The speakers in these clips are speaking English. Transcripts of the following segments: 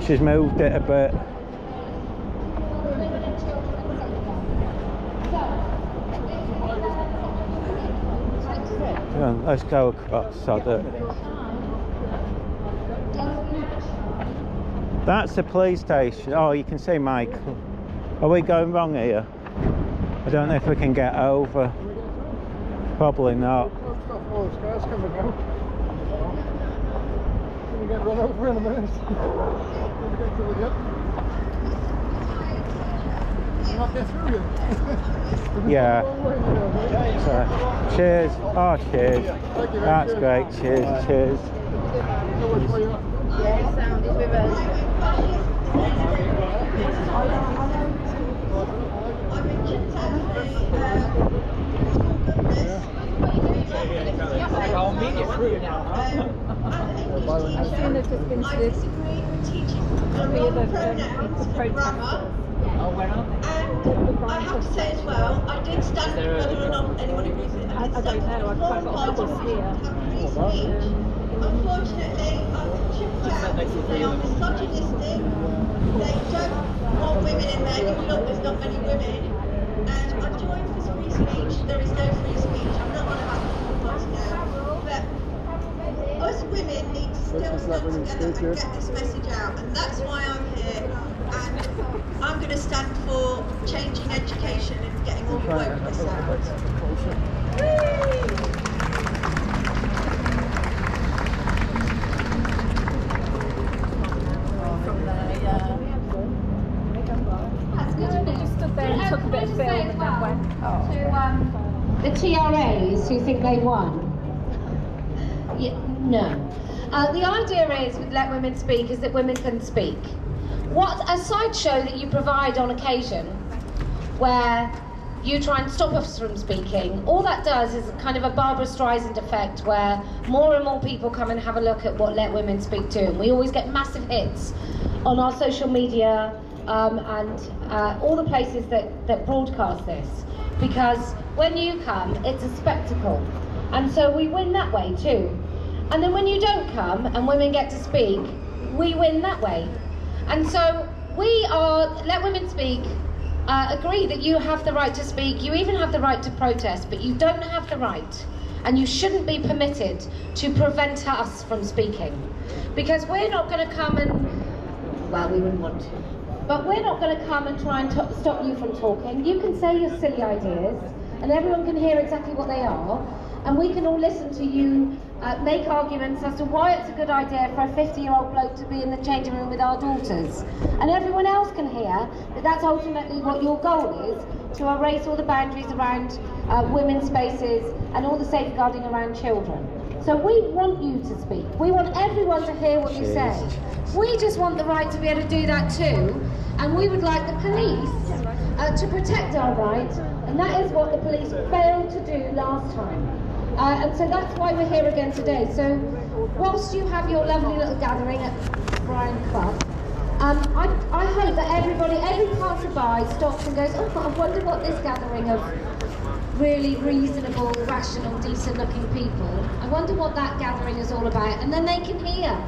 She's moved it a bit. Yeah, let's go across, sod it. That's the police station. Oh, you can see Michael. Are we going wrong here? I don't know if we can get over. Probably not. Gonna get run over in a minute. Not get through you. Yeah. So, cheers. Oh, cheers. That's great. Cheers. Cheers. Yeah, sound is with us. I'll meet you through now. I've seen they've just been to this three of the protesters. Oh, where are they? And I have to say as well, I did stand whether or not anyone agrees with it. I don't know, I've got people here. Unfortunately, I'm chipped out. They are misogynistic. They don't want women in there. You look, there's not many women. And I'm joined for free speech. There is no free speech. I'm not on about the party now. But us women need to still stand together and get this message out. And that's why I'm here. And I'm going to stand for changing education and getting all the wokeness out. That's good, isn't it? Just stood there and took a bit of film and then went. The TRAs who think they won. No. The idea is with Let Women Speak is that women can speak. What a sideshow that you provide on occasion where you try and stop us from speaking, all that does is kind of a Barbara Streisand effect where more and more people come and have a look at what Let Women Speak do. And we always get massive hits on our social media and all the places that broadcast this. Because when you come, it's a spectacle. And so we win that way too. And then when you don't come and women get to speak, we win that way. And so we are, Let Women Speak, agree that you have the right to speak, you even have the right to protest, but you don't have the right, and you shouldn't be permitted to prevent us from speaking. Because we're not going to come and, well, we wouldn't want to, but we're not going to come and try and stop you from talking. You can say your silly ideas, and everyone can hear exactly what they are, and we can all listen to you make arguments as to why it's a good idea for a 50-year-old bloke to be in the changing room with our daughters. And everyone else can hear that that's ultimately what your goal is, to erase all the boundaries around women's spaces and all the safeguarding around children. So we want you to speak. We want everyone to hear what you say. We just want the right to be able to do that too. And we would like the police to protect our right. And that is what the police failed to do last time. And so that's why we're here again today. So whilst you have your lovely little gathering at Brian Club, I hope that everybody, every passerby stops and goes, oh, I wonder what this gathering of really reasonable, rational, decent looking people, I wonder what that gathering is all about. And then they can hear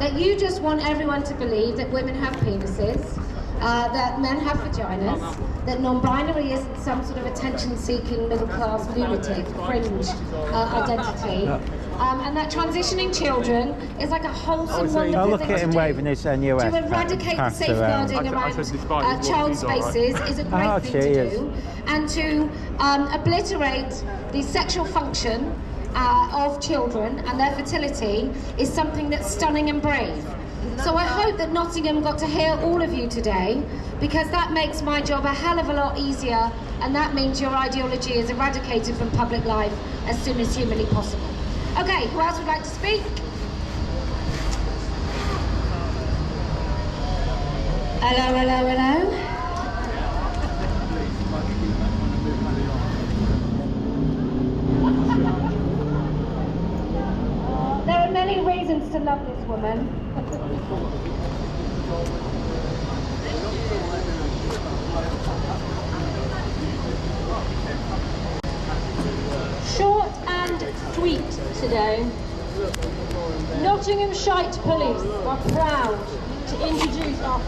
that you just want everyone to believe that women have penises, that men have vaginas, that non-binary isn't some sort of attention-seeking middle-class lunatic fringe identity, and that transitioning children is like a wholesome, wonderful look thing at him to waving his NUS. To eradicate the safeguarding around child spaces is a great thing to do, and to obliterate the sexual function of children and their fertility is something that's stunning and brave. So I hope that Nottingham got to hear all of you today, because that makes my job a hell of a lot easier, and that means your ideology is eradicated from public life as soon as humanly possible. Okay, who else would like to speak? Hello, hello, hello. There are many reasons to love this woman. Short and sweet today. Nottingham Shite Police are proud to introduce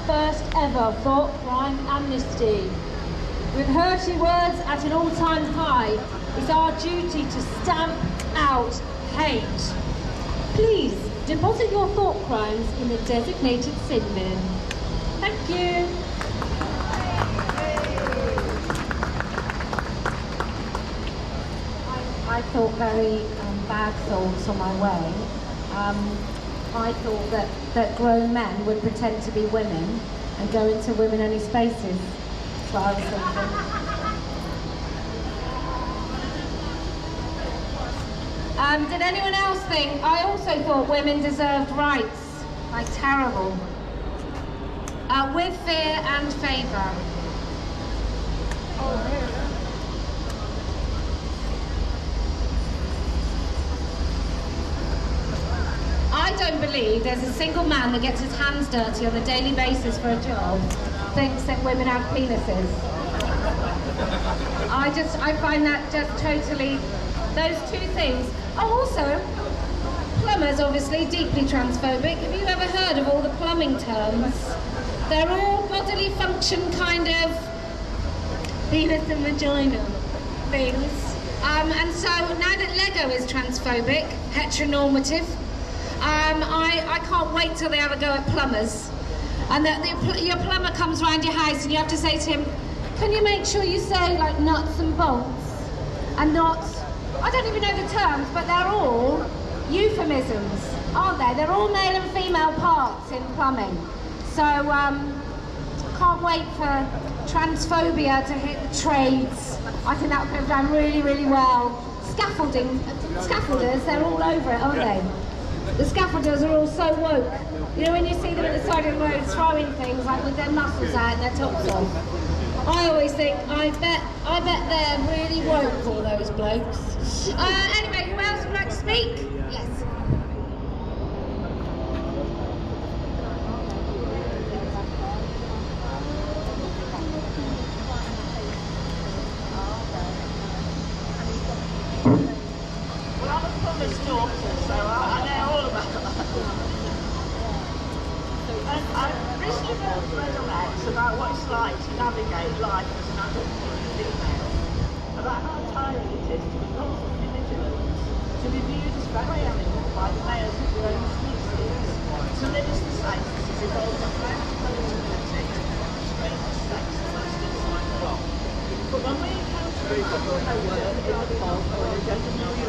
first ever thought crime amnesty. With hurting words at an all-time high, it's our duty to stamp out hate. Please deposit your thought crimes in the designated sin bin. Thank you. I thought very bad thoughts on my way. I thought that grown men would pretend to be women and go into women-only spaces. That's what I was thinking. Did anyone else think? I also thought women deserved rights. Like terrible. With fear and favour. I don't believe there's a single man that gets his hands dirty on a daily basis for a job thinks that women have penises. I find that just totally, those two things. Oh, also, plumbers obviously deeply transphobic. Have you ever heard of all the plumbing terms? They're all bodily function kind of penis and vagina things. And so now that Lego is transphobic, heteronormative, I can't wait till they have a go at plumbers. And that your plumber comes around your house and you have to say to him, can you make sure you say like nuts and bolts? And not, I don't even know the terms, but they're all euphemisms, aren't they? They're all male and female parts in plumbing. So, can't wait for transphobia to hit the trades. I think that would go down really, really well. Scaffolders, they're all over it, aren't they? The scaffolders are all so woke. You know, when you see them at the side of the road throwing things like with their muscles out and their tops off. I always think, I bet they're really woke, all those blokes. Anyway, who else would like to speak? Yes. Well, I'm a plumber's daughter, so I know all about that. And I've recently read on X about what it's like to navigate life as an adult female, about how tiring it is to be constantly vigilant, to be viewed as very animal by the males of your own species, to live as the same as evolved a friend political strange sex and most inside wrong. But when we encounter a couple in the pub or in a gentleman's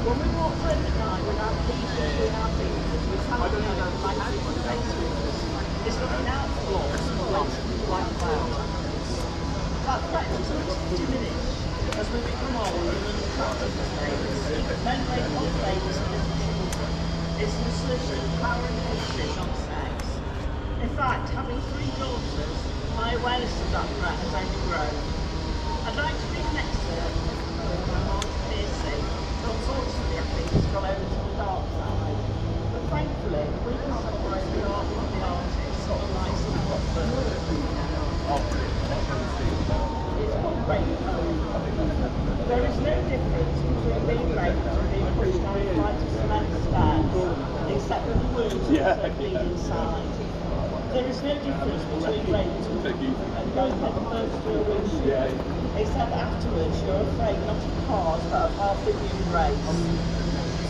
when we walk home at night with our feet between our fingers, we cannot know the light on face with us. It's looking out for us like clouds. That threatens us to diminish as we become older and attractive as babies. Men make more babies and little children. It's an assertion of power and hatred on sex. In fact, having 3 daughters, my awareness of that threat has only grown. I'd like to read an excerpt from my mom's Piercy. Unfortunately, I think it's gone over to the dark side. But thankfully, we can separate the art from the artist, sort of like some Watford. It's called Rape Code. There is no difference between being raped and being pushed down a flight of cement stairs, except that the wounds also bleed inside. There is no difference between rape and going headfirst through a windshield, except afterwards you're afraid not of cars but of half the human race.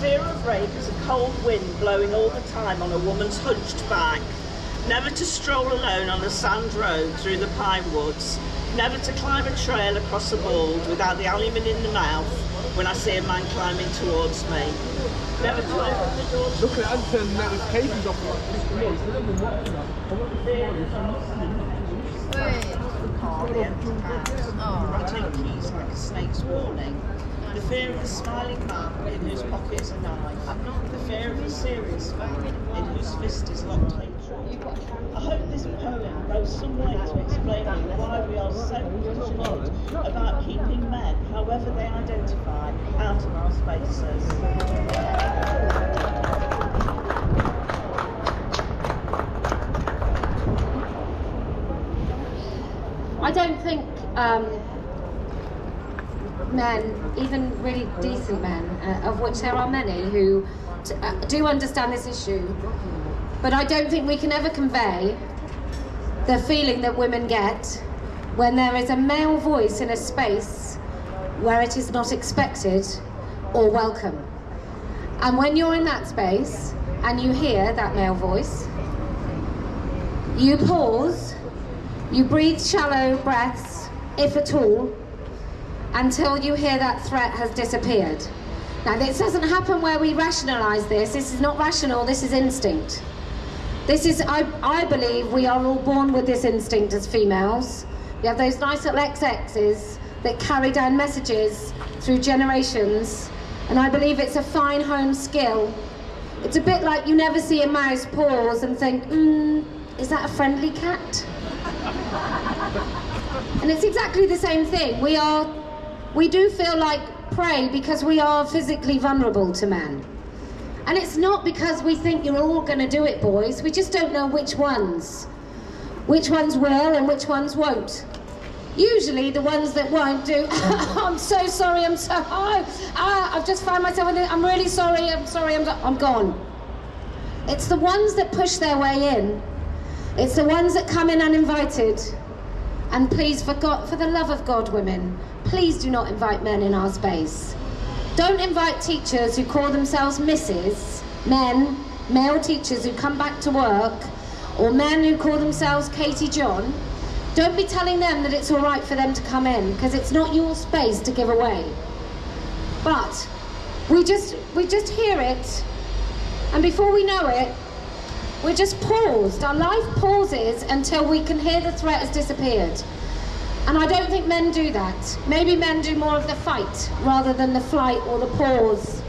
Fear of rape is a cold wind blowing all the time on a woman's hunched back. Never to stroll alone on a sand road through the pine woods. Never to climb a trail across a bald without the aluminium in the mouth when I see a man climbing towards me. Never to open the door. Look at that, turning notifications off like 6 months. They've been watching that. Rattling keys like a snake's warning. The fear of the smiling man in whose pocket is a knife. The fear of the serious man in whose fist is locked hatred. I hope this poem goes some way to explaining why we are so passionate about keeping men, however they identify, out of our spaces. I don't think men, even really decent men, of which there are many who do understand this issue, but I don't think we can ever convey the feeling that women get when there is a male voice in a space where it is not expected or welcome. And when you're in that space and you hear that male voice, you pause, you breathe shallow breaths, if at all, until you hear that threat has disappeared. Now, this doesn't happen where we rationalise this. This is not rational, this is instinct. This is, I believe we are all born with this instinct as females. We have those nice little XXs that carry down messages through generations, and I believe it's a fine home skill. It's a bit like you never see a mouse pause and think, is that a friendly cat? And it's exactly the same thing. We do feel like prey because we are physically vulnerable to men. And it's not because we think you're all going to do it, boys. We just don't know which ones. Which ones will and which ones won't. Usually the ones that won't do, I'm so sorry, I've just found myself in it, I'm really sorry, I'm gone. It's the ones that push their way in. It's the ones that come in uninvited. And please, for the love of God, women, please do not invite men in our space. Don't invite teachers who call themselves Mrs. Men, male teachers who come back to work, or men who call themselves Katie John. Don't be telling them that it's all right for them to come in, because it's not your space to give away. But we just hear it, and before we know it, we're just paused. Our life pauses until we can hear the threat has disappeared. And I don't think men do that. Maybe men do more of the fight rather than the flight or the pause.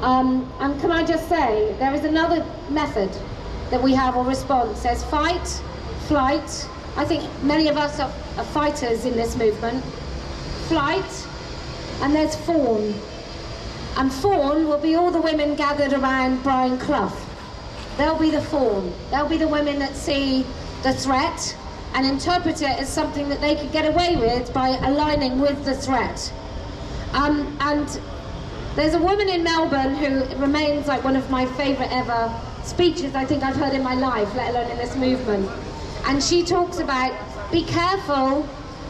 And can I just say, there is another method that we have, or response. There's fight, flight. I think many of us are fighters in this movement. Flight, and there's fawn. And fawn will be all the women gathered around Brian Clough. They'll be the fawn. They'll be the women that see the threat and interpret it as something that they could get away with by aligning with the threat. And there's a woman in Melbourne who remains like one of my favourite ever speeches I think I've heard in my life, let alone in this movement. And she talks about, be careful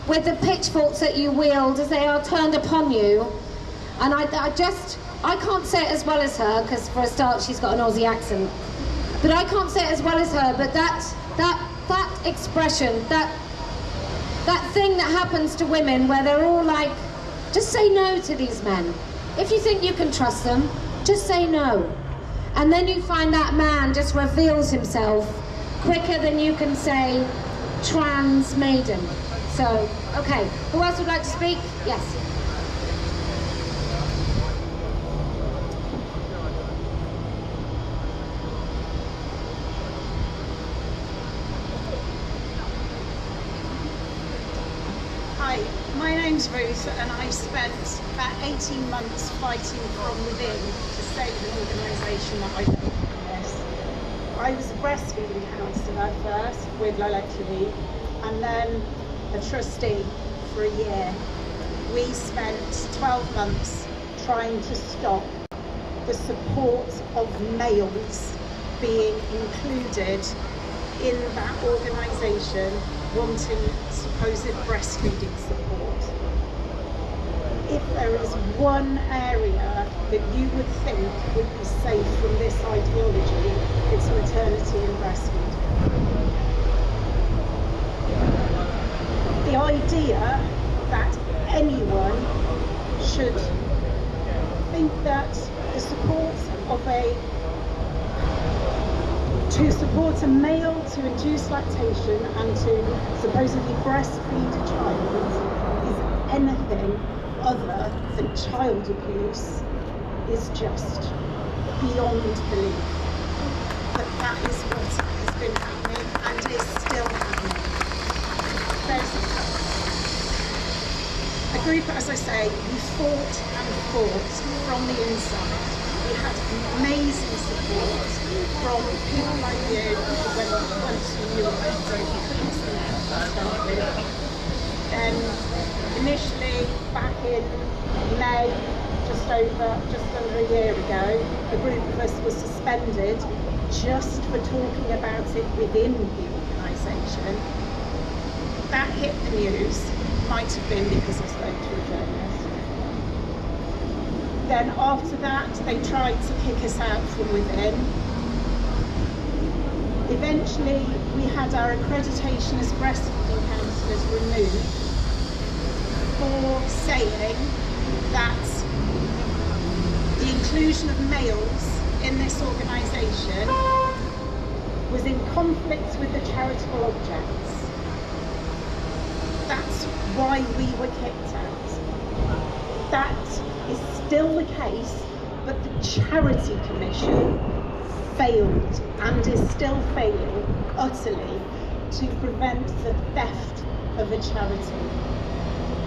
with the pitchforks that you wield as they are turned upon you. And I can't say it as well as her, because for a start she's got an Aussie accent. But I can't say it as well as her, but that expression, that thing that happens to women where they're all like, just say no to these men. If you think you can trust them, just say no. And then you find that man just reveals himself quicker than you can say trans maiden. So, okay, who else would like to speak? Yes. Hi, my name's Ruth, and I spent about 18 months fighting from within to save an organisation that I don't miss. I was a breastfeeding counsellor first with Lolexury, and then a trustee for a year. We spent 12 months trying to stop the support of males being included in that organisation wanting supposed breastfeeding support. If there is one area that you would think would be safe from this ideology, it's maternity and breastfeeding. The idea that anyone should think that the support of to support a male to induce lactation and to supposedly breastfeed a child is anything other than child abuse is just beyond belief. But that is what has been happening and is still happening. There's a group, as I say, we fought and fought from the inside. We had amazing support from people like you when once you knew about broken. Initially, back in May, just under a year ago, a group of us was suspended just for talking about it within the organisation. That hit the news, might have been because I spoke to a journalist. Then after that, they tried to kick us out from within. Eventually, we had our accreditation as breastfeeding counsellors removed for saying that the inclusion of males in this organisation was in conflict with the charitable objects. That's why we were kicked out. That is still the case, but the Charity Commission failed and is still failing utterly to prevent the theft of a charity.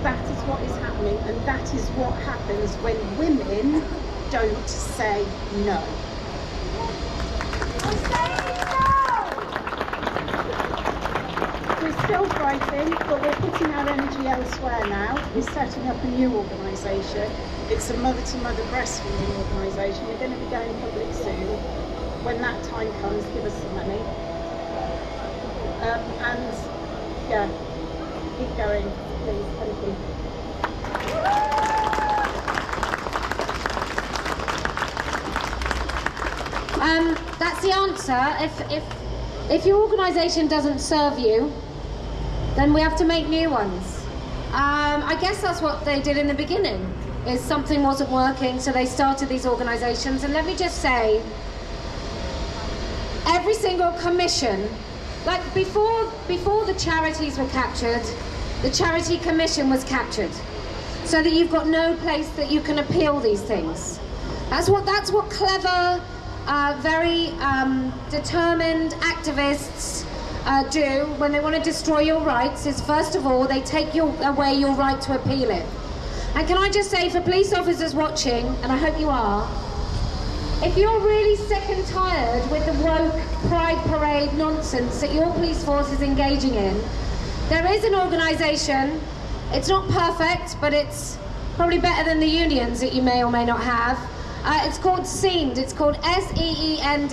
That is what is happening, and that is what happens when women don't say no. We're still fighting, but we're putting our energy elsewhere now. We're setting up a new organisation. It's a mother-to-mother breastfeeding organisation. We're going to be going public soon. When that time comes, give us some money. And yeah, keep going, please. Thank you. That's the answer. If your organisation doesn't serve you, then we have to make new ones. I guess that's what they did in the beginning, is something wasn't working, so they started these organisations. And let me just say, every single commission, like before the charities were captured, the Charity Commission was captured, so that you've got no place that you can appeal these things. That's what clever, very determined activists do when they want to destroy your rights. Is first of all they take away your right to appeal it. And can I just say, for police officers watching, and I hope you are, if you're really sick and tired with the woke pride parade nonsense that your police force is engaging in, there is an organisation. It's not perfect, but it's probably better than the unions that you may or may not have. It's called SEEND. It's called SEEND.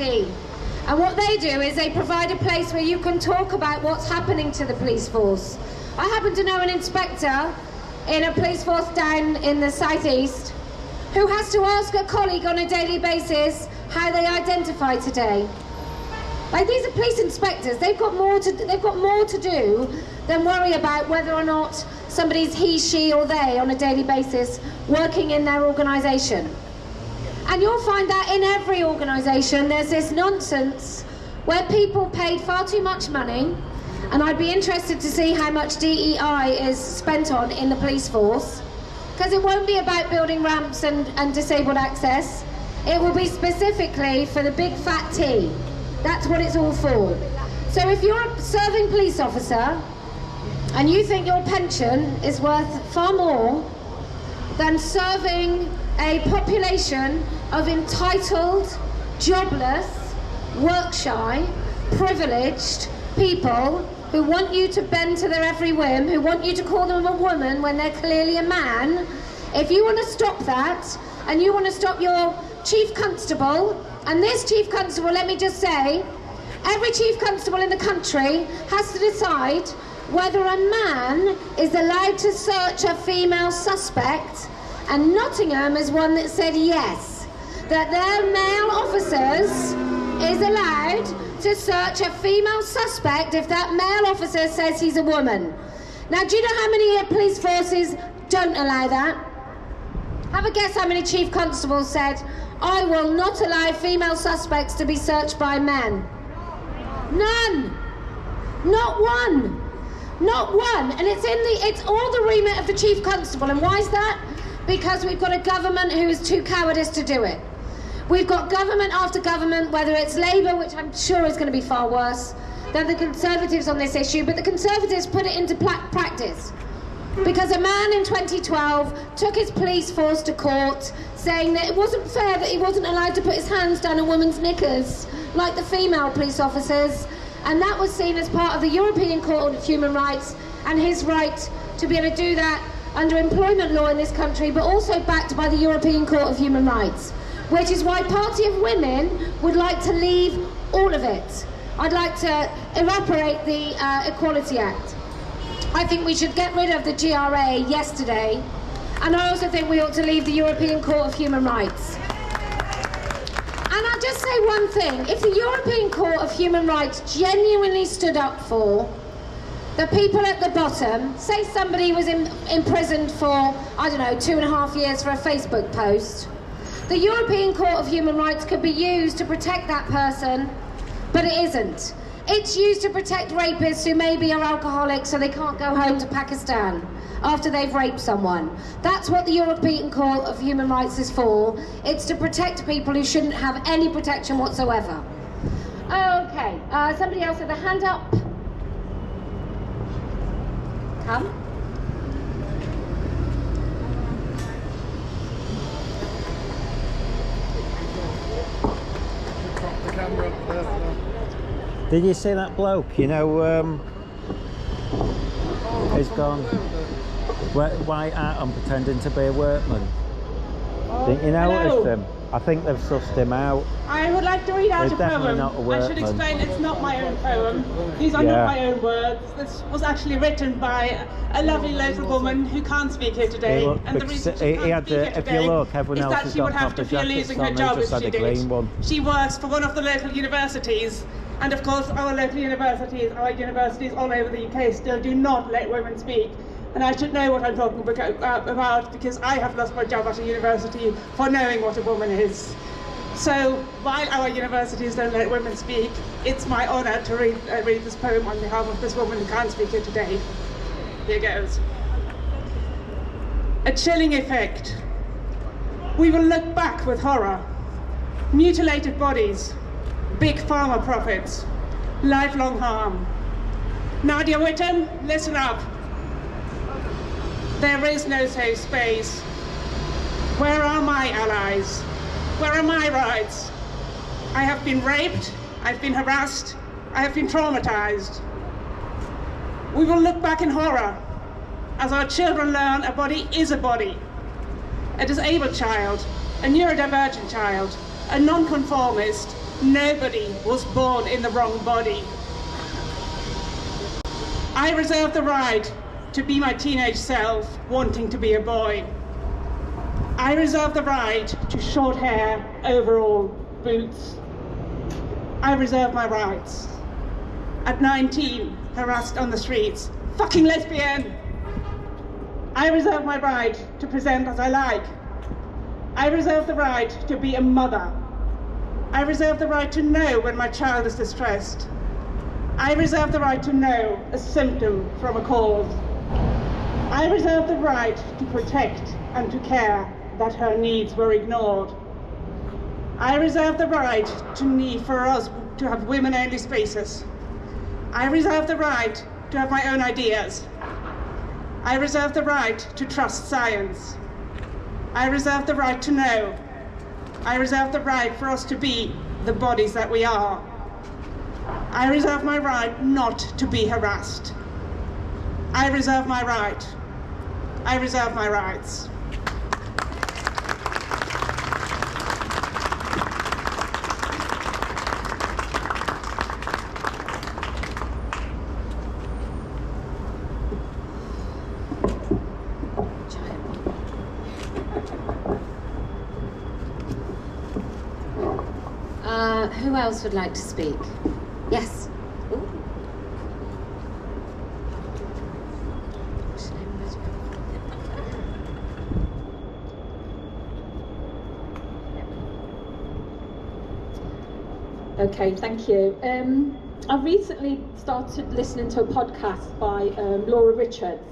And what they do is they provide a place where you can talk about what's happening to the police force. I happen to know an inspector in a police force down in the southeast who has to ask a colleague on a daily basis how they identify today. Like, these are police inspectors. They've got more to do than worry about whether or not somebody's he, she or they on a daily basis working in their organisation. And you'll find that in every organisation there's this nonsense where people paid far too much money, and I'd be interested to see how much DEI is spent on in the police force, because it won't be about building ramps and disabled access. It will be specifically for the big fat T. That's what it's all for. So if you're a serving police officer and you think your pension is worth far more than serving a population of entitled, jobless, work-shy, privileged people who want you to bend to their every whim, who want you to call them a woman when they're clearly a man, if you want to stop that, and you want to stop your chief constable, and this chief constable, let me just say, every chief constable in the country has to decide whether a man is allowed to search a female suspect, and Nottingham is one that said yes, that their male officers is allowed to search a female suspect if that male officer says he's a woman. Now, do you know how many police forces don't allow that? Have a guess how many chief constables said, I will not allow female suspects to be searched by men. None. Not one. Not one. And it's all the remit of the chief constable. And why is that? Because we've got a government who is too cowardice to do it. We've got government after government, whether it's Labour, which I'm sure is going to be far worse than the Conservatives on this issue, but the Conservatives put it into practice. Because a man in 2012 took his police force to court saying that it wasn't fair that he wasn't allowed to put his hands down a woman's knickers like the female police officers, and that was seen as part of the European Court of Human Rights and his right to be able to do that under employment law in this country, but also backed by the European Court of Human Rights, which is why Party of Women would like to leave all of it. I'd like to evaporate the Equality Act. I think we should get rid of the GRA yesterday, and I also think we ought to leave the European Court of Human Rights. And I'll just say one thing, if the European Court of Human Rights genuinely stood up for the people at the bottom, say somebody was imprisoned for, I don't know, 2.5 years for a Facebook post, the European Court of Human Rights could be used to protect that person, but it isn't. It's used to protect rapists who maybe are alcoholics so they can't go home to Pakistan after they've raped someone. That's what the European Court of Human Rights is for. It's to protect people who shouldn't have any protection whatsoever. Okay, somebody else with a hand up. Come. The camera up there. Did you see that bloke? You know, he's gone white hat on pretending to be a workman. Didn't you notice him? I think they've sussed him out. I would like to read out He's a definitely poem. not a I workman. should explain it's not my own poem. These are Yeah. not my own words. This was actually written by a lovely local woman who can't speak here today. Look, And the reason she he can't had speak here if today you look, everyone is else that has she would got have to proper fear jackets losing on, her they job just if she had a did. green one. She works for one of the local universities. And of course, our local universities, our universities all over the UK still do not let women speak. And I should know what I'm talking about because I have lost my job at a university for knowing what a woman is. So while our universities don't let women speak, it's my honour to read this poem on behalf of this woman who can't speak here today. Here goes. A chilling effect. We will look back with horror. Mutilated bodies, big pharma profits, lifelong harm. Nadia Whittam, listen up. There is no safe space. Where are my allies? Where are my rights? I have been raped, I've been harassed, I have been traumatized. We will look back in horror as our children learn a body is a body. A disabled child, a neurodivergent child, a nonconformist, nobody was born in the wrong body. I reserve the right to be my teenage self, wanting to be a boy. I reserve the right to short hair, overall, boots. I reserve my rights. At 19, harassed on the streets, fucking lesbian. I reserve my right to present as I like. I reserve the right to be a mother. I reserve the right to know when my child is distressed. I reserve the right to know a symptom from a cause. I reserve the right to protect and to care that her needs were ignored. I reserve the right for us to have women-only spaces. I reserve the right to have my own ideas. I reserve the right to trust science. I reserve the right to know. I reserve the right for us to be the bodies that we are. I reserve my right not to be harassed. I reserve my right. I reserve my rights. Who else would like to speak? Yes. Ooh. Okay, thank you. I recently started listening to a podcast by Laura Richards.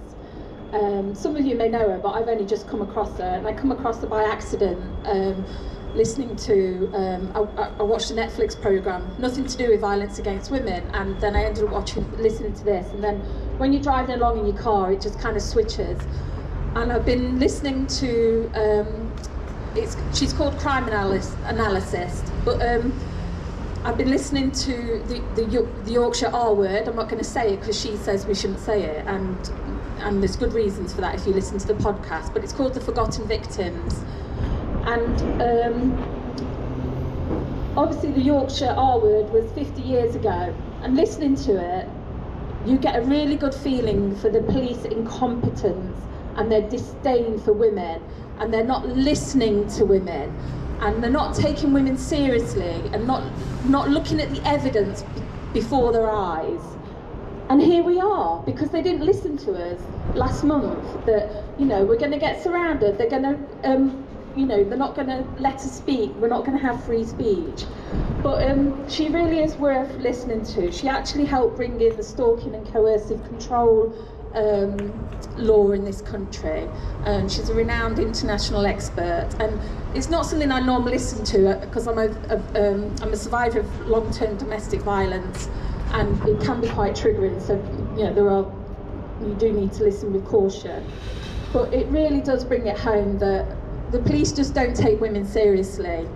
Some of you may know her, but I've only just come across her, and I come across her by accident. Listening to, I watched a Netflix program, nothing to do with violence against women, and then I ended up listening to this, and then when you're driving along in your car, it just kind of switches. And I've been listening to, she's called Crime Analysis, but I've been listening to the Yorkshire R word. I'm not going to say it because she says we shouldn't say it, and and there's good reasons for that if you listen to the podcast, but it's called The Forgotten Victims. And obviously the Yorkshire R word was 50 years ago, and listening to it, you get a really good feeling for the police incompetence and their disdain for women, and they're not listening to women, and they're not taking women seriously, and not looking at the evidence before their eyes. And here we are, because they didn't listen to us last month, that, you know, we're going to get surrounded, they're going to, you know, they're not going to let us speak, we're not going to have free speech. But she really is worth listening to. She actually helped bring in the stalking and coercive control law in this country. She's a renowned international expert, and it's not something I normally listen to because I'm a survivor of long-term domestic violence, and it can be quite triggering. So, you know, you do need to listen with caution. But it really does bring it home that the police just don't take women seriously.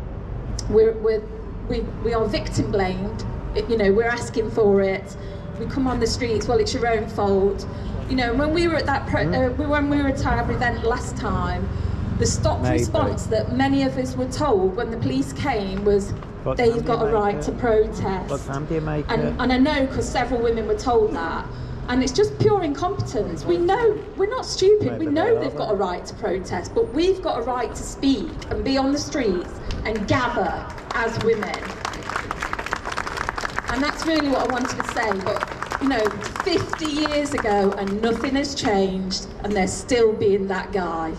We are victim blamed. You know, we're asking for it. We come on the streets, well, it's your own fault. You know, when we were at that when we were at our event last time, the stop response that many of us were told when the police came was, they've got a right to protest. What time do you make it? And I know because several women were told that. And it's just pure incompetence. We know, we're not stupid, we know they've got a right to protest, but we've got a right to speak and be on the streets and gather as women. And that's really what I wanted to say. But, you know, 50 years ago and nothing has changed, and they're still being that guy.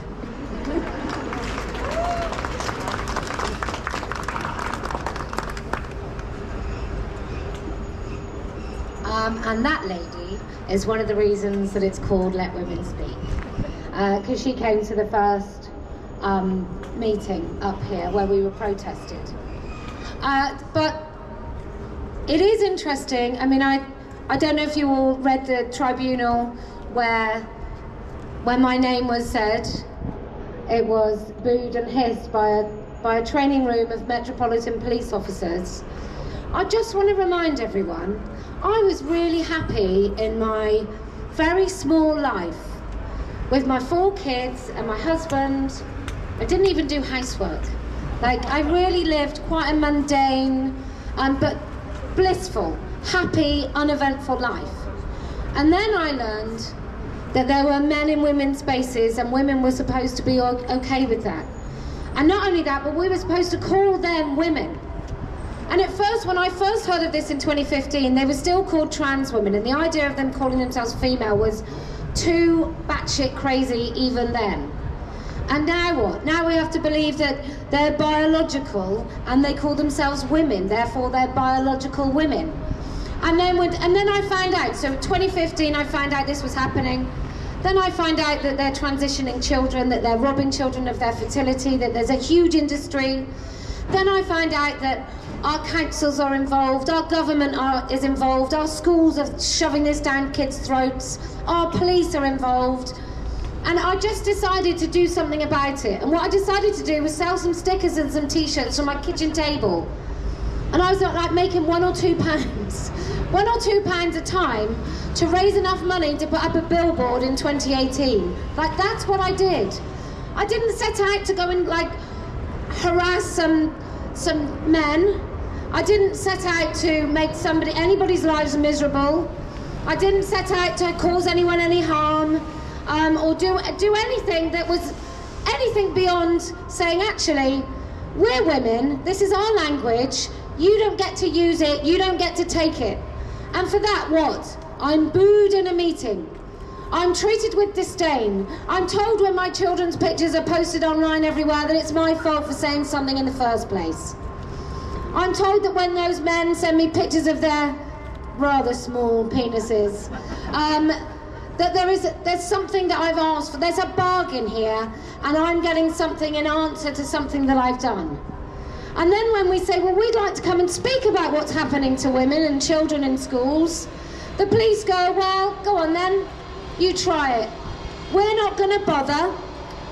And that lady is one of the reasons that it's called Let Women Speak. Because she came to the first meeting up here where we were protested. But it is interesting. I mean, I don't know if you all read the tribunal where when my name was said, it was booed and hissed by a training room of Metropolitan Police officers. I just want to remind everyone, I was really happy in my very small life with my 4 kids and my husband. I didn't even do housework. Like, I really lived quite a mundane but blissful, happy, uneventful life. And then I learned that there were men in women's spaces and women were supposed to be okay with that. And not only that, but we were supposed to call them women. And at first, when I first heard of this in 2015, they were still called trans women, and the idea of them calling themselves female was too batshit crazy even then. And now what? Now we have to believe that they're biological and they call themselves women, therefore they're biological women. And then I found out, so 2015 I found out this was happening. Then I find out that they're transitioning children, that they're robbing children of their fertility, that there's a huge industry. Then I find out that our councils are involved, our government is involved, our schools are shoving this down kids' throats, our police are involved. And I just decided to do something about it. And what I decided to do was sell some stickers and some t-shirts on my kitchen table. And I was like making £1 or £2, £1 or £2 a time to raise enough money to put up a billboard in 2018. Like, that's what I did. I didn't set out to go and like harass some men. I didn't set out to make anybody's lives miserable. I didn't set out to cause anyone any harm, or do anything that was anything beyond saying, actually, we're women, this is our language, you don't get to use it, you don't get to take it. And for that, what? I'm booed in a meeting. I'm treated with disdain. I'm told when my children's pictures are posted online everywhere that it's my fault for saying something in the first place. I'm told that when those men send me pictures of their rather small penises, that there's something that I've asked for. There's a bargain here, and I'm getting something in answer to something that I've done. And then when we say, well, we'd like to come and speak about what's happening to women and children in schools, the police go, well, go on then, you try it. We're not going to bother.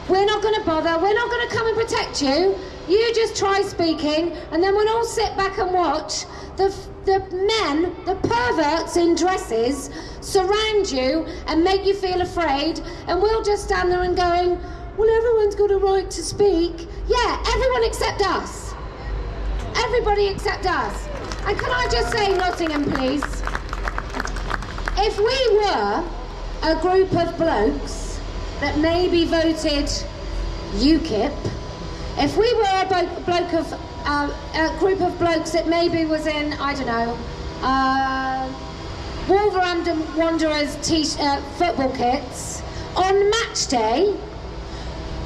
We're not going to bother. We're not going to come and protect you. You just try speaking, and then we'll all sit back and watch the men, the perverts in dresses, surround you and make you feel afraid, and we'll just stand there and going, well, everyone's got a right to speak. Yeah, everyone except us. Everybody except us. And can I just say, Nottingham, please, if we were a group of blokes that maybe voted UKIP, if we were a group of blokes that maybe was in, I don't know, Wolverhampton Wanderers football kits, on match day,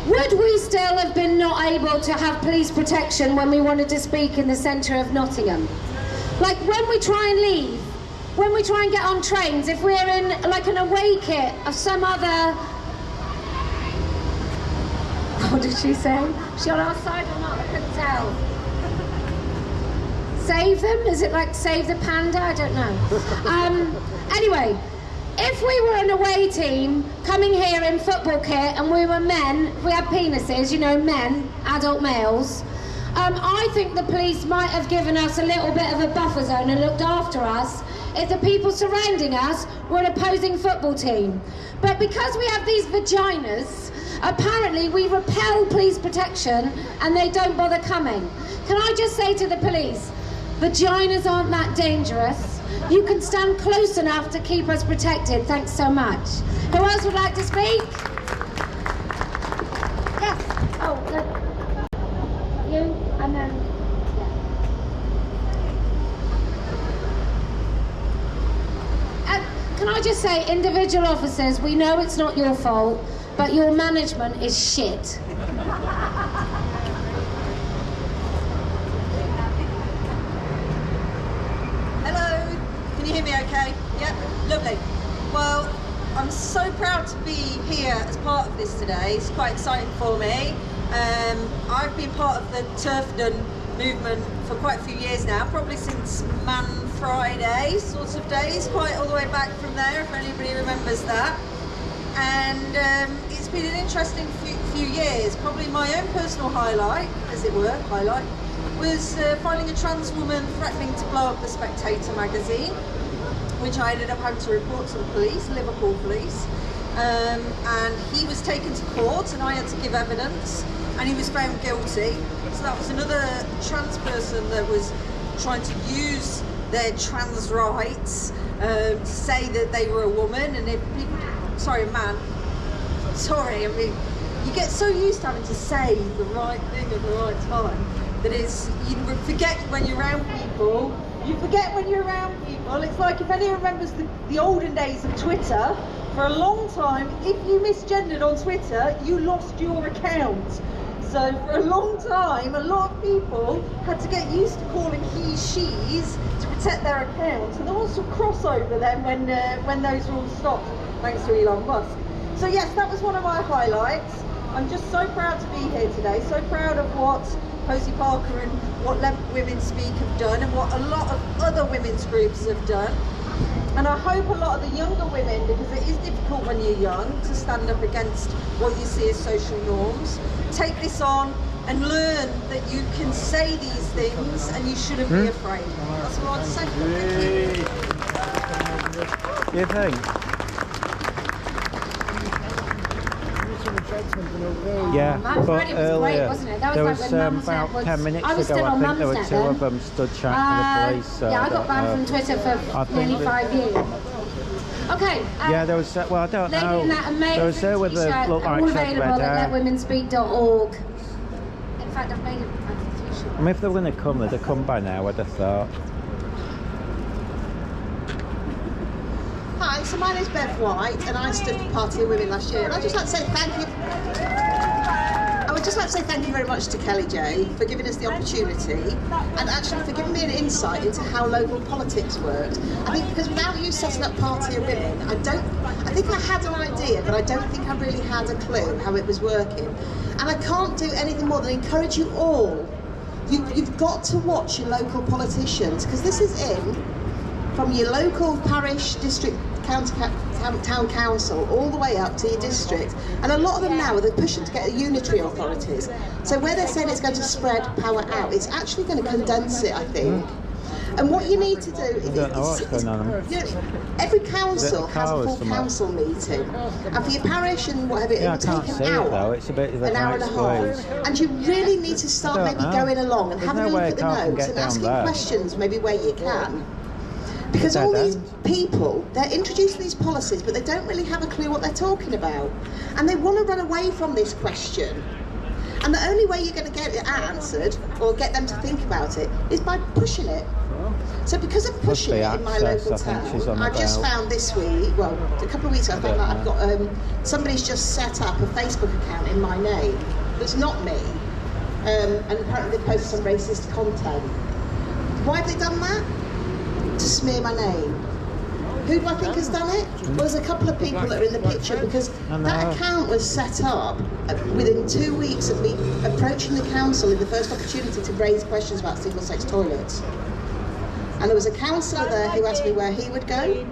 would we still have been not able to have police protection when we wanted to speak in the centre of Nottingham? Like when we try and leave, when we try and get on trains, if we're in like an away kit of some other... What did she say? Is she on our side or not? I couldn't tell. Save them? Is it like save the panda? I don't know. Anyway, if we were an away team coming here in football kit and we were men, we had penises, you know, men, adult males, I think the police might have given us a little bit of a buffer zone and looked after us if the people surrounding us were an opposing football team. But because we have these vaginas, apparently we repel police protection and they don't bother coming. Can I just say to the police, vaginas aren't that dangerous. You can stand close enough to keep us protected. Thanks so much. Who else would like to speak? Yes. Oh, you and then... Can I just say, individual officers, we know it's not your fault, but your management is shit. Hello, can you hear me okay? Yeah, lovely. Well, I'm so proud to be here as part of this today. It's quite exciting for me. I've been part of the Turfdom movement for quite a few years now, probably since Man Friday sort of days, quite all the way back from there, if anybody remembers that. And it's been an interesting few years. Probably my own personal highlight, as it were, was finding a trans woman threatening to blow up the Spectator magazine, which I ended up having to report to the police, Liverpool police. And he was taken to court and I had to give evidence and he was found guilty. So that was another trans person that was trying to use their trans rights to say that they were a woman, and if people, sorry, a man, sorry, I mean, you get so used to having to say the right thing at the right time that it's, you forget when you're around people. You forget when you're around people. It's like if anyone remembers the olden days of Twitter, for a long time, if you misgendered on Twitter, you lost your account. So for a long time, a lot of people had to get used to calling he, she's to protect their accounts. And there was some crossover then when those rules stopped, thanks to Elon Musk. So yes, that was one of my highlights. I'm just so proud to be here today, so proud of what Posey Parker and what Let Women Speak have done and what a lot of other women's groups have done. And I hope a lot of the younger women, because it is difficult when you're young to stand up against what you see as social norms, take this on and learn that you can say these things and you shouldn't be afraid. That's what I want to say. Thank you. You think? Yeah, Man but Friday was earlier, great, wasn't it? That was there like when was Mum's Net about was... 10 minutes I was ago, still I on think there were Mum's two Net of them stood chatting to the police. So yeah, I got don't banned know. from Twitter for nearly 5 years. Okay. Yeah, there was, well, I don't lady know. in that amazing There was there with the t-shirt, look like all she had available red at hair. letwomenspeak.org. In fact, I've made a few shorts. I mean, if they were going to come, they'd have come by now, I'd have thought. Hi, so my name's Bev White and I stood for Party of Women last year, and I'd just like to say thank you. I would just like to say thank you very much to Kelly J for giving us the opportunity and actually for giving me an insight into how local politics worked. I think because without you setting up Party of Women, I think I had an idea, but I don't think I really had a clue how it was working. And I can't do anything more than encourage you all. You've got to watch your local politicians, because this is from your local parish, district, town council, all the way up to your district. And a lot of them now are pushing to get unitary authorities. So where they're saying it's going to spread power out, it's actually going to condense it, I think. And what you need to do is, I don't know what's going on. you know, every council has a full council meeting, and for your parish and whatever, Yeah, I it will can't take see an it hour. though. It's a bit of a An hour and a squeeze. half, and you really need to start I maybe don't know. going along and There's having no a way look at I the can't notes get and down asking there. questions maybe where you can. Because Dead all these end. people, they're introducing these policies, but they don't really have a clue what they're talking about. And they want to run away from this question. And the only way you're going to get it answered, or get them to think about it, is by pushing it. So because of pushing it in my local town, I've just found this week, well, a couple of weeks ago, I found that I've got, somebody's just set up a Facebook account in my name that's not me. And apparently they posted some racist content. Why have they done that? To smear my name. Who do I think has done it? Well, there's a couple of people that are in the picture, because that account was set up within 2 weeks of me approaching the council in the first opportunity to raise questions about single-sex toilets. And there was a councillor there who asked me where he would go.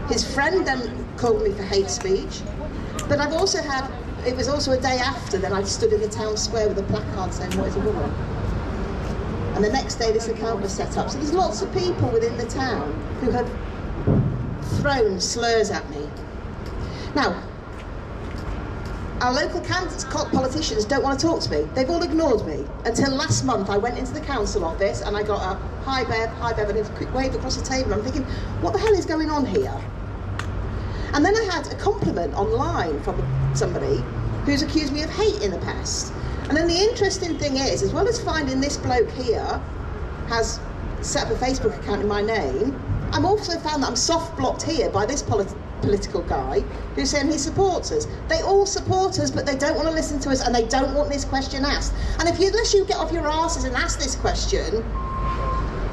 His friend then called me for hate speech. But I've also had, it was also a day after, then I stood in the town square with a placard saying, "What is a woman?" And the next day this account was set up. So there's lots of people within the town who have thrown slurs at me. Now, our local politicians don't want to talk to me. They've all ignored me. Until last month I went into the council office and I got a hi Bev, and a quick wave across the table. I'm thinking, what the hell is going on here? And then I had a compliment online from somebody who's accused me of hate in the past. And then the interesting thing is, as well as finding this bloke here has set up a Facebook account in my name, I'm also found that I'm soft blocked here by this political guy who's saying he supports us. They all support us, but they don't want to listen to us and they don't want this question asked. And unless you get off your asses and ask this question,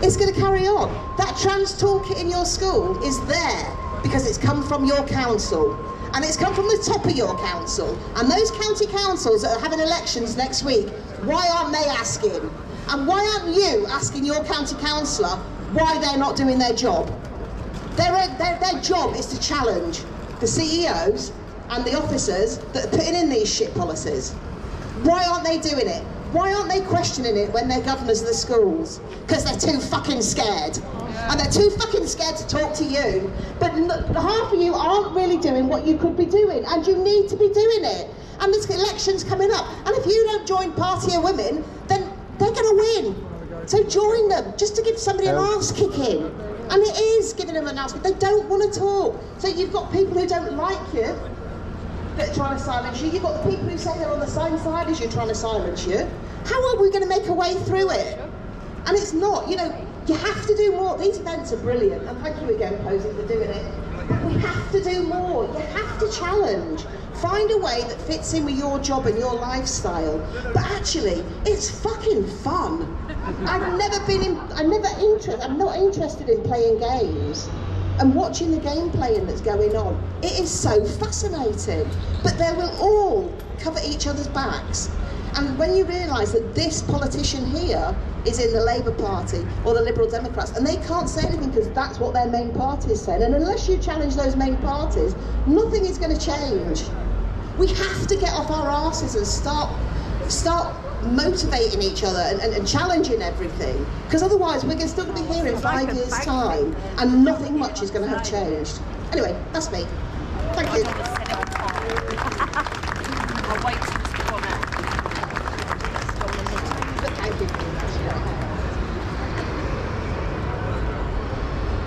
it's going to carry on. That trans toolkit in your school is there because it's come from your council. And it's come from the top of your council. And those county councils that are having elections next week, why aren't they asking? And why aren't you asking your county councillor why they're not doing their job? Their job is to challenge the CEOs and the officers that are putting in these shit policies. Why aren't they doing it? Why aren't they questioning it when they're governors of the schools? Because they're too fucking scared. And they're too fucking scared to talk to you. But half of you aren't really doing what you could be doing, and you need to be doing it. And this election's coming up. And if you don't join Party of Women, then they're going to win. So join them, just to give somebody an arse kicking. And it is giving them an arse kick. They don't want to talk. So you've got people who don't like you that are trying to silence you. You've got the people who say they're on the same side as you trying to silence you. How are we going to make a way through it? And it's not, you know, you have to do more. These events are brilliant, and thank you again, Posey, for doing it. We have to do more. You have to challenge. Find a way that fits in with your job and your lifestyle. But actually, it's fucking fun. I'm not interested in playing games and watching the game playing that's going on. It is so fascinating. But they will all cover each other's backs. And when you realise that this politician here is in the Labour Party or the Liberal Democrats, and they can't say anything because that's what their main party is saying, and unless you challenge those main parties, nothing is going to change. We have to get off our arses and start motivating each other and challenging everything, because otherwise we're still going to be here in 5 years' time and nothing much is going to have changed. Anyway, that's me. Thank you. I'll wait till it's gone out. Thank you.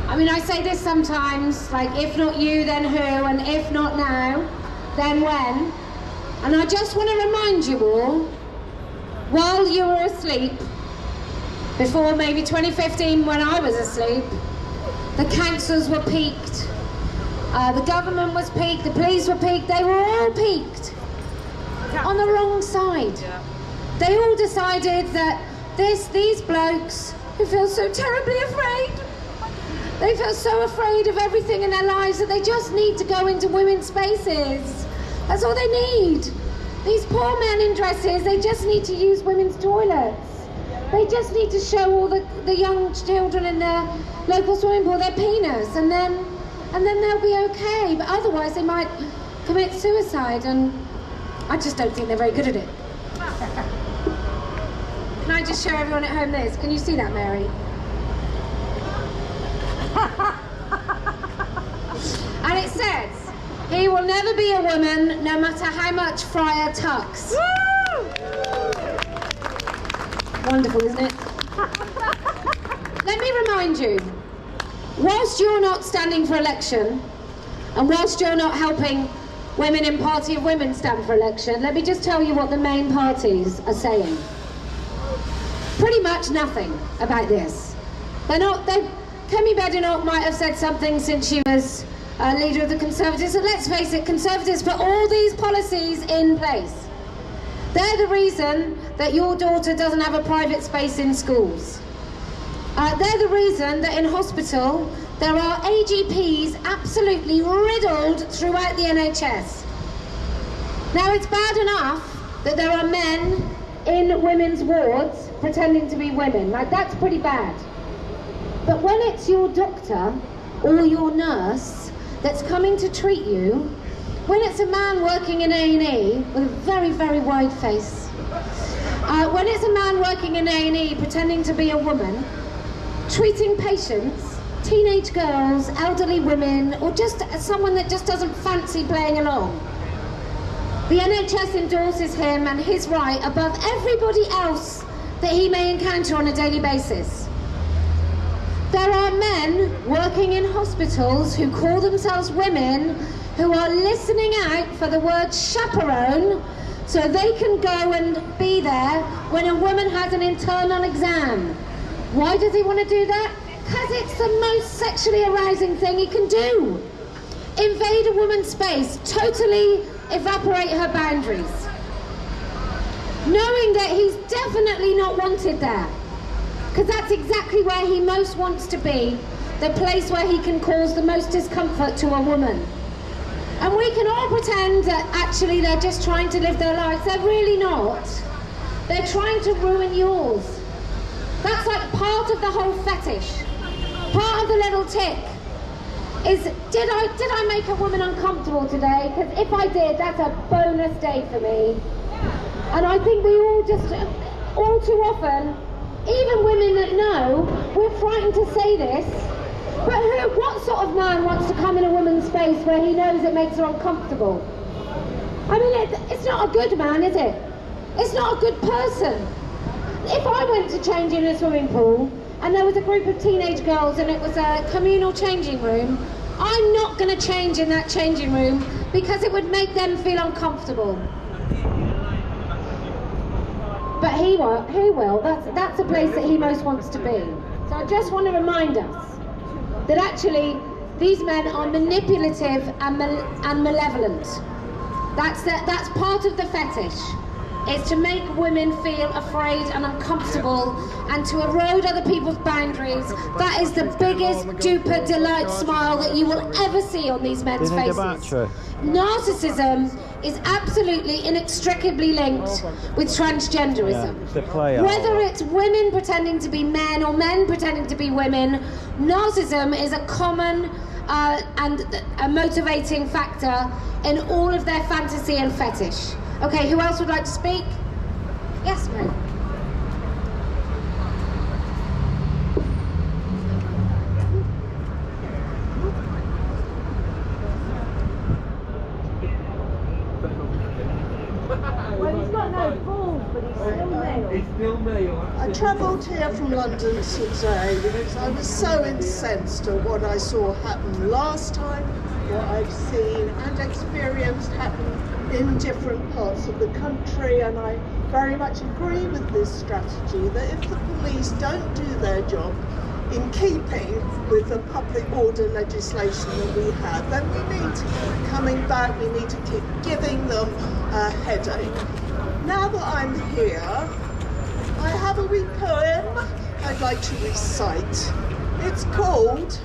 I mean, I say this sometimes, like, if not you, then who? And if not now, then when? And I just want to remind you all, while you were asleep, before maybe 2015 when I was asleep, the councils were peaked, the government was peaked, the police were peaked, they were all peaked on the wrong side. They all decided that these blokes who feel so terribly afraid, they feel so afraid of everything in their lives that they just need to go into women's spaces. That's all they need. These poor men in dresses, they just need to use women's toilets. They just need to show all the young children in their local swimming pool their penis, and then they'll be okay. But otherwise they might commit suicide, and I just don't think they're very good at it. Can I just show everyone at home this? Can you see that, Mary? never be a woman, no matter how much Friar tucks. Wonderful, isn't it? Let me remind you, whilst you're not standing for election, and whilst you're not helping women in Party of Women stand for election, let me just tell you what the main parties are saying. Pretty much nothing about this. Kemi Badenoch might have said something since she was leader of the Conservatives, and let's face it, Conservatives put all these policies in place. They're the reason that your daughter doesn't have a private space in schools. They're the reason that in hospital there are AGPs absolutely riddled throughout the NHS. Now, it's bad enough that there are men in women's wards pretending to be women. Like, that's pretty bad. But when it's your doctor or your nurse that's coming to treat you, when it's a man working in A&E with a very, very wide face, when it's a man working in A&E pretending to be a woman, treating patients, teenage girls, elderly women, or just someone that just doesn't fancy playing along, the NHS endorses him and his right above everybody else that he may encounter on a daily basis. There are men working in hospitals who call themselves women who are listening out for the word chaperone so they can go and be there when a woman has an internal exam. Why does he want to do that? Because it's the most sexually arousing thing he can do. Invade a woman's space, totally evaporate her boundaries. Knowing that he's definitely not wanted there. Because that's exactly where he most wants to be, the place where he can cause the most discomfort to a woman. And we can all pretend that actually they're just trying to live their lives. They're really not. They're trying to ruin yours. That's like part of the whole fetish. Part of the little tick is, did I make a woman uncomfortable today? Because if I did, that's a bonus day for me. And I think we all just, all too often, even women that know, we're frightened to say this, but what sort of man wants to come in a woman's space where he knows it makes her uncomfortable? I mean, it's not a good man, is it? It's not a good person. If I went to change in a swimming pool and there was a group of teenage girls and it was a communal changing room, I'm not going to change in that changing room because it would make them feel uncomfortable. But he will. That's a place that he most wants to be. So I just want to remind us that actually these men are manipulative and malevolent. That's part of the fetish, is to make women feel afraid and uncomfortable and to erode other people's boundaries. That is the biggest duper delight smile that you will ever see on these men's faces. Narcissism is absolutely inextricably linked with transgenderism. Whether it's women pretending to be men or men pretending to be women, narcissism is a common and a motivating factor in all of their fantasy and fetish. Okay, who else would like to speak? Yes, ma'am. Well, he's got no balls, but he's still male. He's still male. I travelled here from London today because I was so incensed at what I saw happen last time, what I've seen and experienced happen in different parts of the country, and I very much agree with this strategy that if the police don't do their job in keeping with the public order legislation that we have, then we need to keep coming back, we need to keep giving them a headache. Now that I'm here, I have a wee poem I'd like to recite. It's called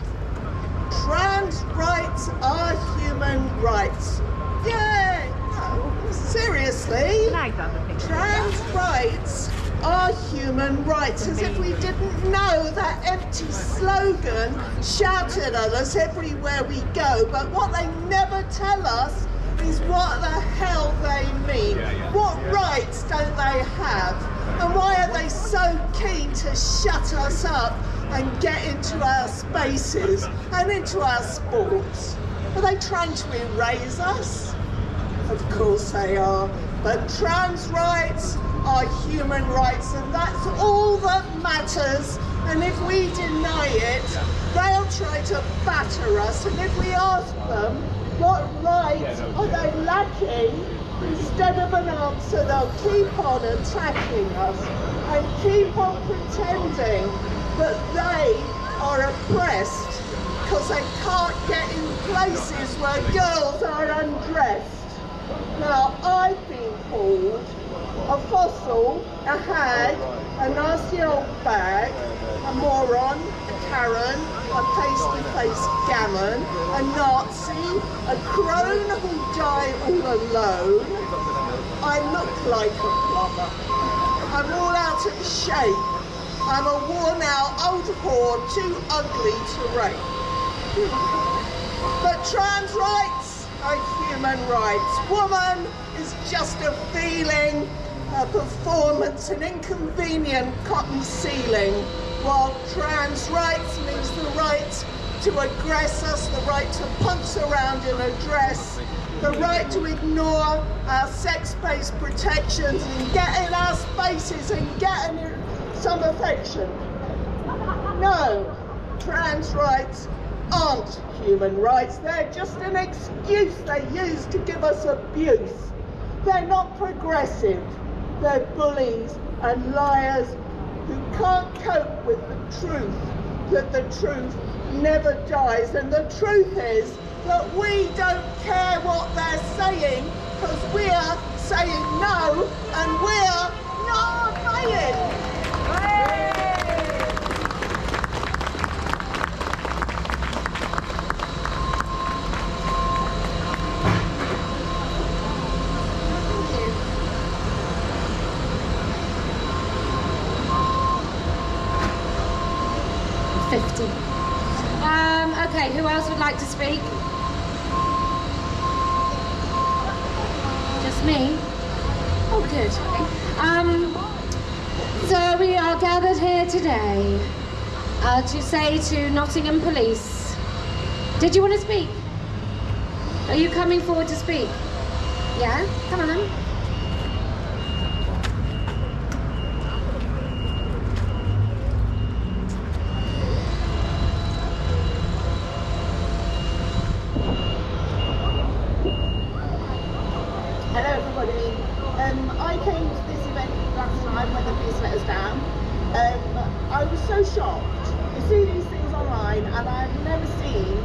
Trans Rights Are Human Rights. Yay! No, seriously, trans rights are human rights, as if we didn't know that empty slogan shouted at us everywhere we go. But what they never tell us is what the hell they mean. What rights don't they have? And why are they so keen to shut us up and get into our spaces and into our sports? Are they trying to erase us? Of course they are. But trans rights are human rights, and that's all that matters. And if we deny it, they'll try to batter us. And if we ask them what rights are they lacking, instead of an answer, they'll keep on attacking us and keep on pretending that they are oppressed because they can't get in places where girls are undressed. Now, I've been called a fossil, a hag, a nasty old bag, a moron, a Karen, a pasty-faced gammon, a Nazi, a crone who'll die all alone. I look like a plumber. I'm all out of shape. I'm a worn-out old whore, too ugly to rape. But trans rights are human rights. Woman is just a feeling, a performance, an inconvenient cotton ceiling, while trans rights means the right to aggress us, the right to punch around in a dress, the right to ignore our sex-based protections and get in our spaces and get in some affection. No, trans rights aren't human rights. They're just an excuse they use to give us abuse. They're not progressive. They're bullies and liars who can't cope with the truth, that the truth never dies. And the truth is that we don't care what they're saying, because we're saying no and we're not obeying. Okay, who else would like to speak? Just me? Oh, good. So we are gathered here today to say to Nottingham Police, did you want to speak? Are you coming forward to speak? Yeah? Come on then. I came to this event last time when the police let us down. I was so shocked. You see these things online, and I've never seen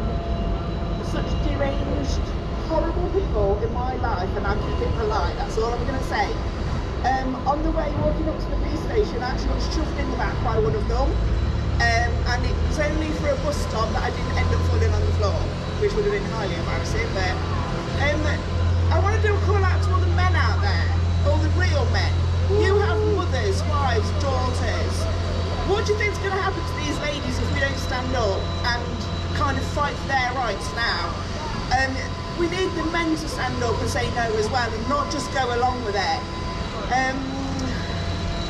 such deranged, horrible people in my life, and I'm keeping it polite, that's all I'm going to say. On the way walking up to the police station, I actually got shoved in the back by one of them, and it was only for a bus stop that I didn't end up falling on the floor, which would have been highly embarrassing. But I want to do a call out to all the men out there, all the real men. You have mothers, wives, daughters. What do you think is going to happen to these ladies if we don't stand up and kind of fight for their rights now? We need the men to stand up and say no as well, and not just go along with it. I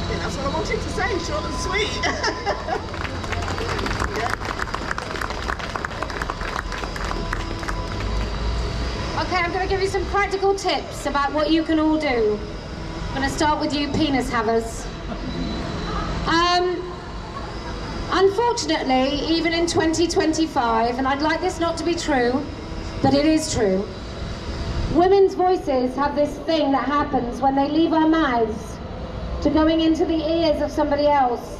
think that's what I wanted to say, short and sweet. Okay, I'm going to give you some practical tips about what you can all do. I'm going to start with you penis havers. Unfortunately, even in 2025, and I'd like this not to be true, but it is true, women's voices have this thing that happens when they leave our mouths to going into the ears of somebody else.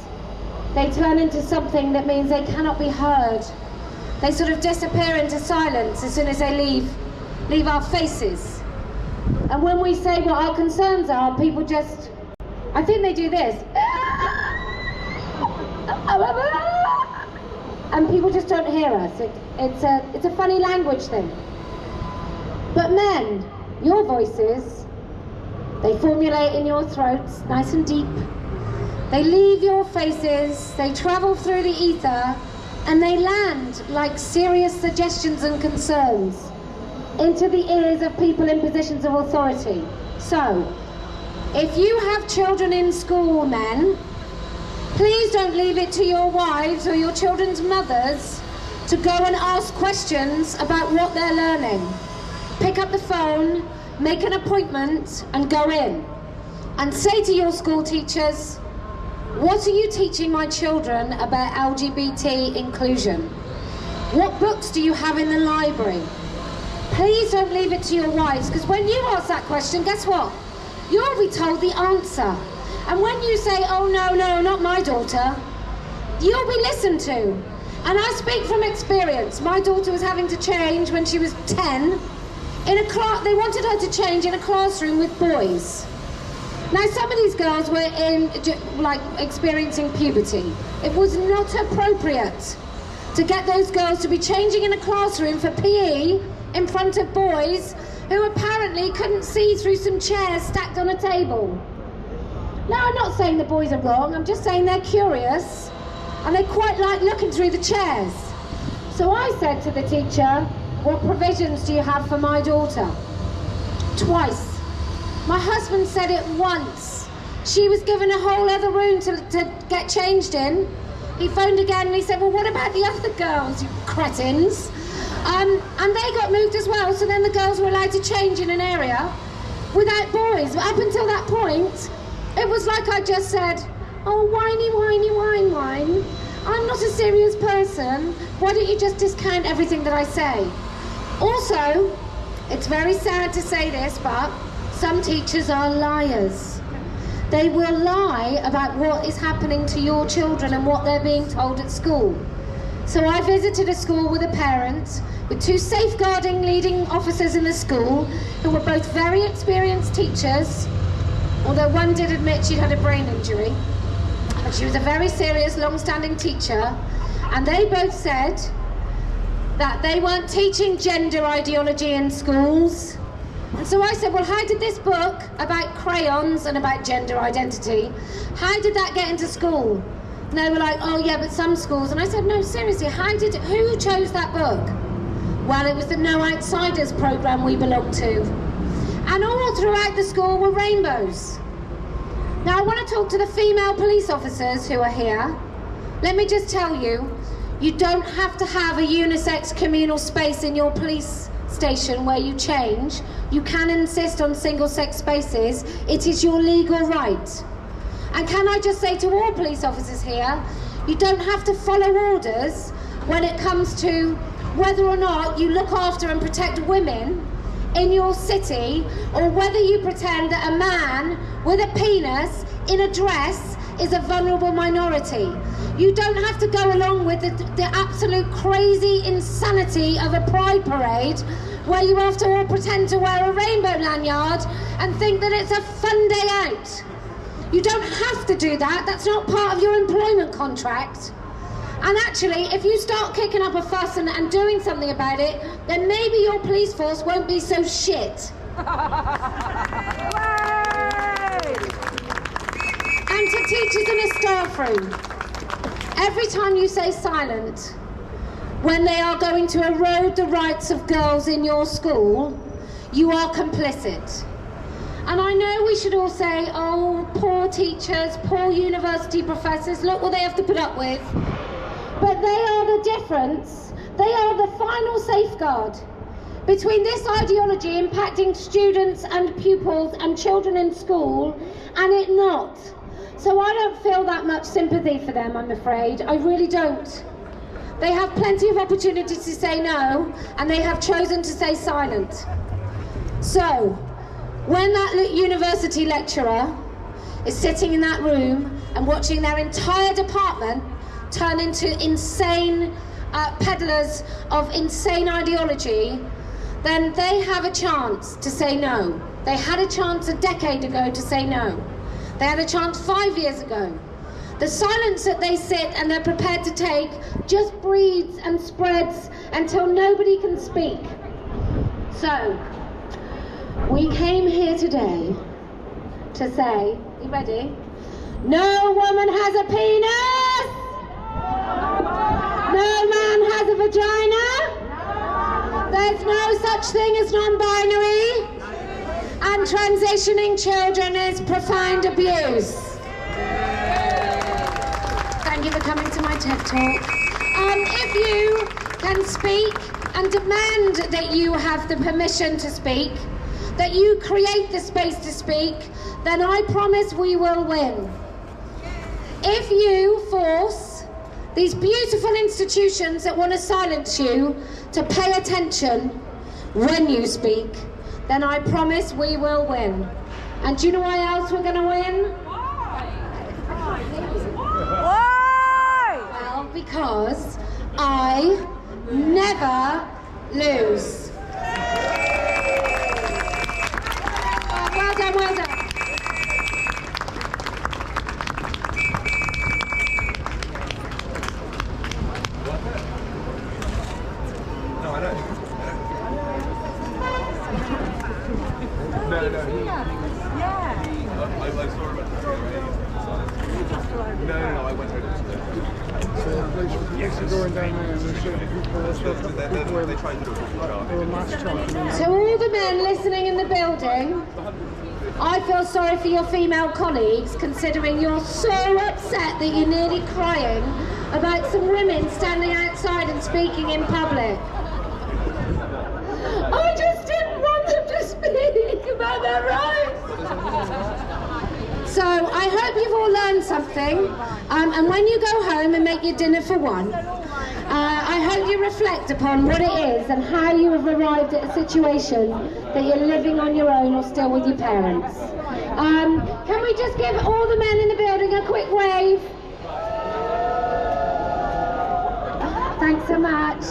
They turn into something that means they cannot be heard. They sort of disappear into silence as soon as they leave our faces. And when we say what our concerns are, people just, I think they do this. And people just don't hear us. It's a funny language thing. But men, your voices, they formulate in your throats, nice and deep. They leave your faces, they travel through the ether, and they land like serious suggestions and concerns into the ears of people in positions of authority. So, if you have children in school, men, please don't leave it to your wives or your children's mothers to to go and ask questions about what they're learning. Pick up the phone, make an appointment and go in. And say to your school teachers, what are you teaching my children about LGBT inclusion? What books do you have in the library? Please don't leave it to your wives, because when you ask that question, guess what? You'll be told the answer. And when you say, oh no, not my daughter, you'll be listened to. And I speak from experience. My daughter was having to change when she was 10. In a class, they wanted her to change in a classroom with boys. Now, some of these girls were experiencing puberty. It was not appropriate to get those girls to be changing in a classroom for PE in front of boys who apparently couldn't see through some chairs stacked on a table. Now, I'm not saying the boys are wrong, I'm just saying they're curious and they quite like looking through the chairs. So I said to the teacher, what provisions do you have for my daughter? Twice. My husband said it once. She was given a whole other room to get changed in. He phoned again and he said, well, what about the other girls, you cretins? And they got moved as well, so then the girls were allowed to change in an area without boys. But up until that point, it was like I just said, oh, whiny, whine. I'm not a serious person. Why don't you just discount everything that I say? Also, it's very sad to say this, but some teachers are liars. They will lie about what is happening to your children and what they're being told at school. So I visited a school with a parent, with 2 safeguarding leading officers in the school, who were both very experienced teachers, although one did admit she'd had a brain injury. But she was a very serious, long-standing teacher, and they both said that they weren't teaching gender ideology in schools. And so I said, well, how did this book about crayons and about gender identity, how did that get into school? And they were like, oh yeah, but some schools. And I said, no, seriously, who chose that book? Well, it was the No Outsiders program we belonged to. And all throughout the school were rainbows. Now I want to talk to the female police officers who are here. Let me just tell you, you don't have to have a unisex communal space in your police station where you change. You can insist on single-sex spaces. It is your legal right. And can I just say to all police officers here, you don't have to follow orders when it comes to whether or not you look after and protect women in your city, or whether you pretend that a man with a penis in a dress is a vulnerable minority. You don't have to go along with the absolute crazy insanity of a pride parade where you have to all pretend to wear a rainbow lanyard and think that it's a fun day out. You don't have to do that. That's not part of your employment contract. And actually, if you start kicking up a fuss and doing something about it, then maybe your police force won't be so shit. And to teachers in a staff room, every time you say silent, when they are going to erode the rights of girls in your school, you are complicit. And I know we should all say, oh, poor teachers, poor university professors, look what they have to put up with. But they are the difference. They are the final safeguard between this ideology impacting students and pupils and children in school and it not. So I don't feel that much sympathy for them, I'm afraid. I really don't. They have plenty of opportunities to say no, and they have chosen to stay silent. So, when that university lecturer is sitting in that room and watching their entire department turn into insane peddlers of insane ideology, then they have a chance to say no. They had a chance a decade ago to say no. They had a chance 5 years ago. The silence that they sit and they're prepared to take just breeds and spreads until nobody can speak. So, we came here today to say, you ready? No woman has a penis! No man has a vagina! There's no such thing as non-binary! And transitioning children is profound abuse. Thank you for coming to my TED Talk. If you can speak and demand that you have the permission to speak, that you create the space to speak, then I promise we will win. If you force these beautiful institutions that want to silence you to pay attention when you speak, then I promise we will win. And do you know why else we're going to win? Why? Well, because I never lose. Well done, well done. No, I don't. No. Yeah. I saw him at the No, I went over to them. So police are going down there and they're shooting people. They tried to do a mass charge. To all the men listening in the building, I feel sorry for your female colleagues, considering you're so upset that you're nearly crying about some women standing outside and speaking in public. I just didn't want them to speak about their rights. So I hope you've all learned something, and when you go home and make your dinner for one, I hope you reflect upon what it is and how you have arrived at a situation that you're living on your own or still with your parents. Can we just give all the men in the building a quick wave? Thanks so much.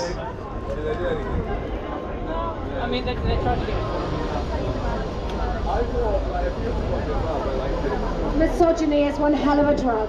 I mean, they tried to get it. Misogyny is one hell of a drug.